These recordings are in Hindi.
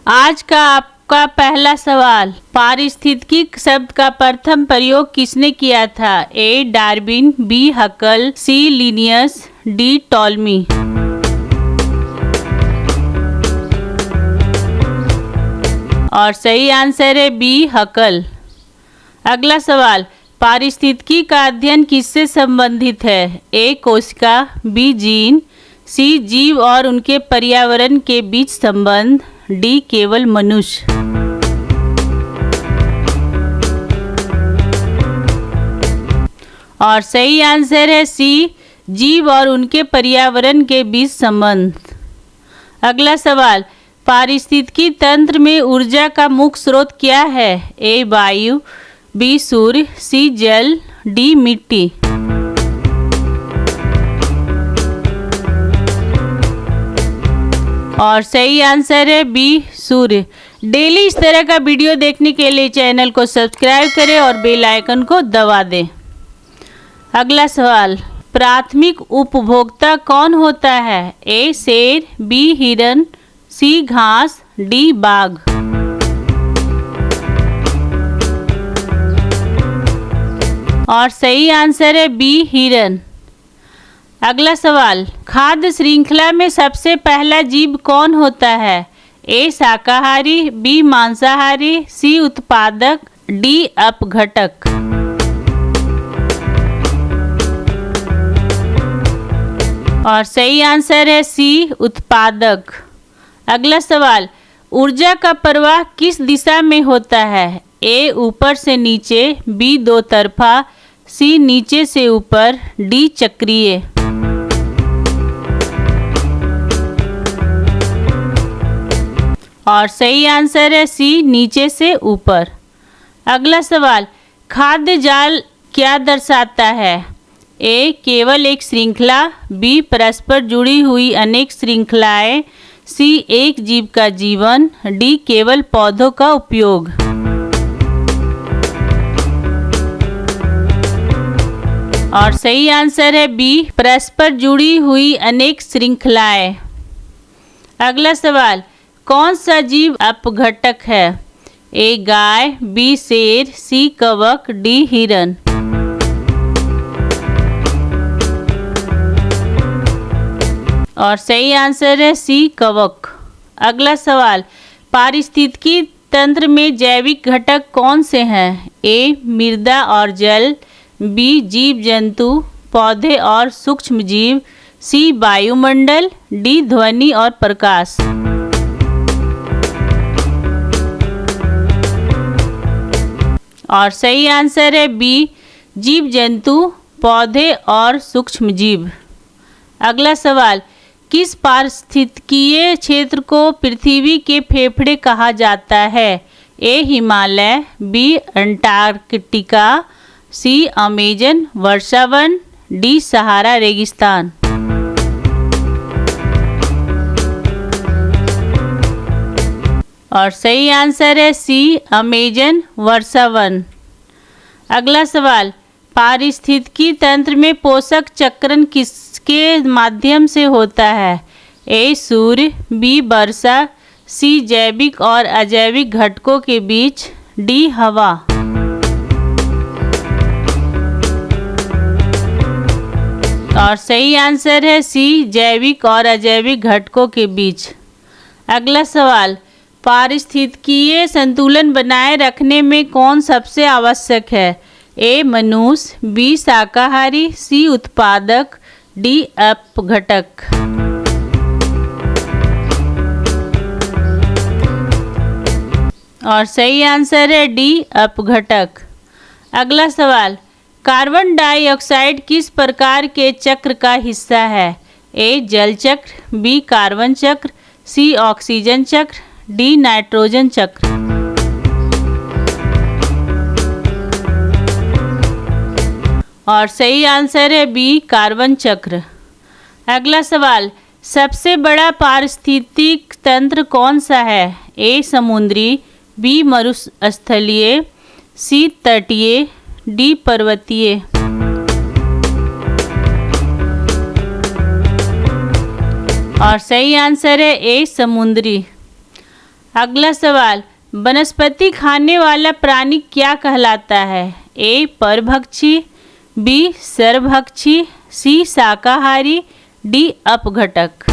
आज का आपका पहला सवाल, पारिस्थितिकी शब्द का प्रथम प्रयोग किसने किया था? ए डार्विन, बी हकल, सी लिनियस, डी टॉलमी। और सही आंसर है बी हकल। अगला सवाल, पारिस्थितिकी का अध्ययन किससे संबंधित है? ए कोशिका, बी जीन, सी जीव और उनके पर्यावरण के बीच संबंध, डी केवल मनुष्य। और सही आंसर है सी जीव और उनके पर्यावरण के बीच संबंध। अगला सवाल, पारिस्थितिकी तंत्र में ऊर्जा का मुख्य स्रोत क्या है? ए वायु, बी सूर्य, सी जल, डी मिट्टी। और सही आंसर है बी सूर्य। डेली इस तरह का वीडियो देखने के लिए चैनल को सब्सक्राइब करें और बेल आइकन को दबा दें। अगला सवाल, प्राथमिक उपभोक्ता कौन होता है? ए शेर, बी हिरन, सी घास, डी बाघ। और सही आंसर है बी हिरन। अगला सवाल, खाद्य श्रृंखला में सबसे पहला जीव कौन होता है? ए शाकाहारी, बी मांसाहारी, सी उत्पादक, डी अपघटक। और सही आंसर है सी उत्पादक। अगला सवाल, ऊर्जा का प्रवाह किस दिशा में होता है? ए ऊपर से नीचे, बी दो तरफा, सी नीचे से ऊपर, डी चक्रीय। और सही आंसर है सी नीचे से ऊपर। अगला सवाल, खाद्य जाल क्या दर्शाता है? ए केवल एक श्रृंखला, बी परस्पर जुड़ी हुई अनेक श्रृंखलाएं, सी एक जीव का जीवन, डी केवल पौधों का उपयोग। और सही आंसर है बी परस्पर जुड़ी हुई अनेक श्रृंखलाएं। अगला सवाल, कौन सा जीव अपघटक है? ए गाय, बी शेर, सी कवक, डी हिरन। और सही आंसर है सी कवक। अगला सवाल, पारिस्थितिकी तंत्र में जैविक घटक कौन से हैं? ए मृदा और जल, बी जीव जंतु, पौधे और सूक्ष्म जीव, सी वायुमंडल, डी ध्वनि और प्रकाश। और सही आंसर है बी जीव जंतु, पौधे और सूक्ष्म जीव। अगला सवाल, किस पारिस्थितिकीय क्षेत्र को पृथ्वी के फेफड़े कहा जाता है? ए हिमालय, बी अंटार्कटिका, सी अमेजन वर्षावन, डी सहारा रेगिस्तान। और सही आंसर है सी अमेजन वर्षावन। अगला सवाल, पारिस्थितिकी तंत्र में पोषक चक्रण किसके माध्यम से होता है? ए सूर्य, बी वर्षा, सी जैविक और अजैविक घटकों के बीच, डी हवा। और सही आंसर है सी जैविक और अजैविक घटकों के बीच। अगला सवाल, पारिस्थितिकीय संतुलन बनाए रखने में कौन सबसे आवश्यक है? ए मनुष्य, बी शाकाहारी, सी उत्पादक, डी अपघटक। और सही आंसर है डी अपघटक। अगला सवाल, कार्बन डाइऑक्साइड किस प्रकार के चक्र का हिस्सा है? ए जल चक्र, बी कार्बन चक्र, सी ऑक्सीजन चक्र, डी नाइट्रोजन चक्र। और सही आंसर है बी कार्बन चक्र। अगला सवाल, सबसे बड़ा पारिस्थितिक तंत्र कौन सा है? ए समुद्री, बी मरुस्थलीय, सी तटीय, डी पर्वतीय। और सही आंसर है ए समुद्री। अगला सवाल, वनस्पति खाने वाला प्राणी क्या कहलाता है? ए परभक्षी, बी सर्वभक्षी, सी शाकाहारी, डी अपघटक।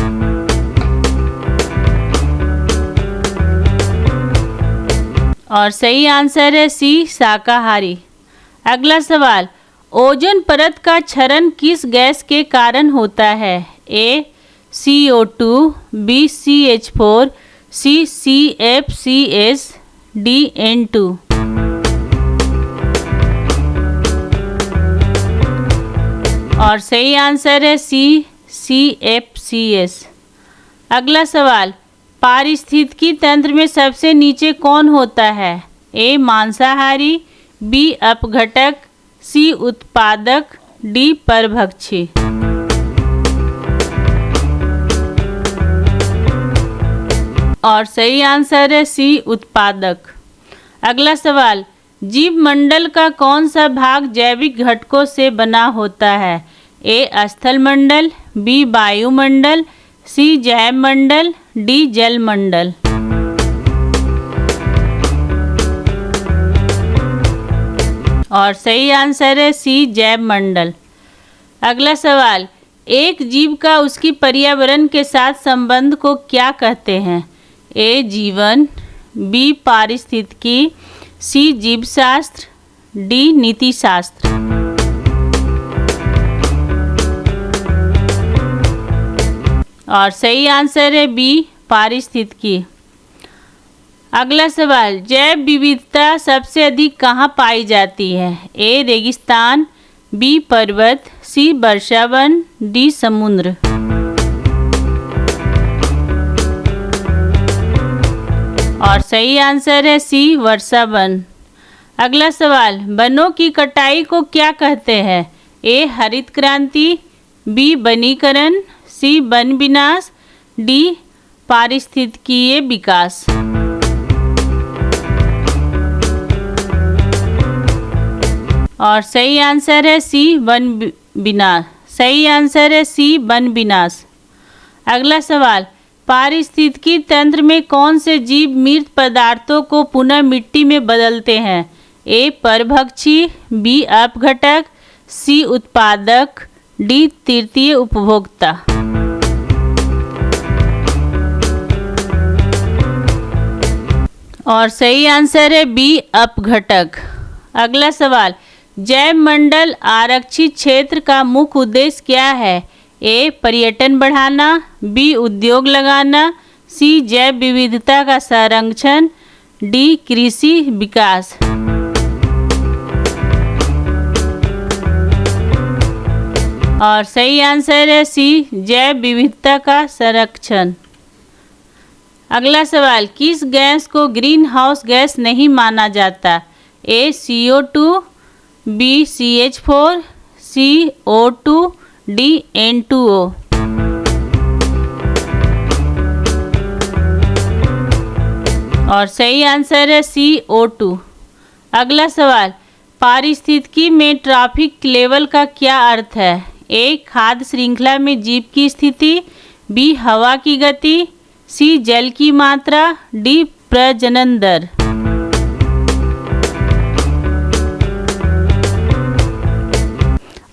और सही आंसर है सी शाकाहारी। अगला सवाल, ओजोन परत का क्षरण किस गैस के कारण होता है? ए CO2, बी CH4, सी CFCs, डी N2। और सही आंसर है सी CFCs। अगला सवाल, पारिस्थितिकी तंत्र में सबसे नीचे कौन होता है? ए मांसाहारी, बी अपघटक, सी उत्पादक, डी परभक्षी। और सही आंसर है सी उत्पादक। अगला सवाल, जीव मंडल का कौन सा भाग जैविक घटकों से बना होता है? ए स्थल मंडल, बी वायुमंडल, सी जैव मंडल, डी जल मंडल। और सही आंसर है सी जैव मंडल। अगला सवाल, एक जीव का उसकी पर्यावरण के साथ संबंध को क्या कहते हैं? ए जीवन, बी पारिस्थितिकी, सी जीवशास्त्र, डी नीतिशास्त्र। और सही आंसर है बी पारिस्थितिकी। अगला सवाल, जैव विविधता सबसे अधिक कहाँ पाई जाती है? ए रेगिस्तान, बी पर्वत, सी वर्षावन, डी समुद्र। और सही आंसर है सी वर्षावन। अगला सवाल, वनों की कटाई को क्या कहते हैं? ए हरित क्रांति, बी वनीकरण, सी वन विनाश, डी पारिस्थितिकीय विकास। और सही आंसर है सी वन विनाश। सही आंसर है सी वन विनाश। अगला सवाल, पारिस्थितिकी तंत्र में कौन से जीव मृत पदार्थों को पुनः मिट्टी में बदलते हैं? ए परभक्षी, बी अपघटक, सी उत्पादक, डी तृतीय उपभोक्ता। और सही आंसर है बी अपघटक। अगला सवाल, जैव मंडल आरक्षित क्षेत्र का मुख्य उद्देश्य क्या है? ए पर्यटन बढ़ाना, बी उद्योग लगाना, सी जैव विविधता का संरक्षण, डी कृषि विकास। और सही आंसर है सी जैव विविधता का संरक्षण। अगला सवाल, किस गैस को ग्रीन हाउस गैस नहीं माना जाता? ए CO2, बी CH4, सी O2, डी N2O। और सही आंसर है सी O2। अगला सवाल, पारिस्थितिकी में ट्रैफिक लेवल का क्या अर्थ है? ए खाद्य श्रृंखला में जीव की स्थिति, बी हवा की गति, सी जल की मात्रा, डी प्रजनन दर।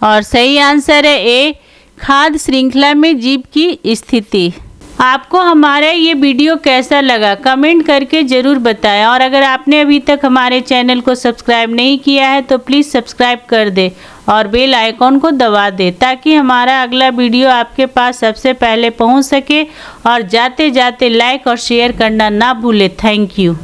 और सही आंसर है ए खाद्य श्रृंखला में जीव की स्थिति। आपको हमारा ये वीडियो कैसा लगा कमेंट करके ज़रूर बताएं, और अगर आपने अभी तक हमारे चैनल को सब्सक्राइब नहीं किया है तो प्लीज़ सब्सक्राइब कर दें और बेल आइकॉन को दबा दें ताकि हमारा अगला वीडियो आपके पास सबसे पहले पहुंच सके। और जाते जाते लाइक और शेयर करना ना भूलें। Thank you.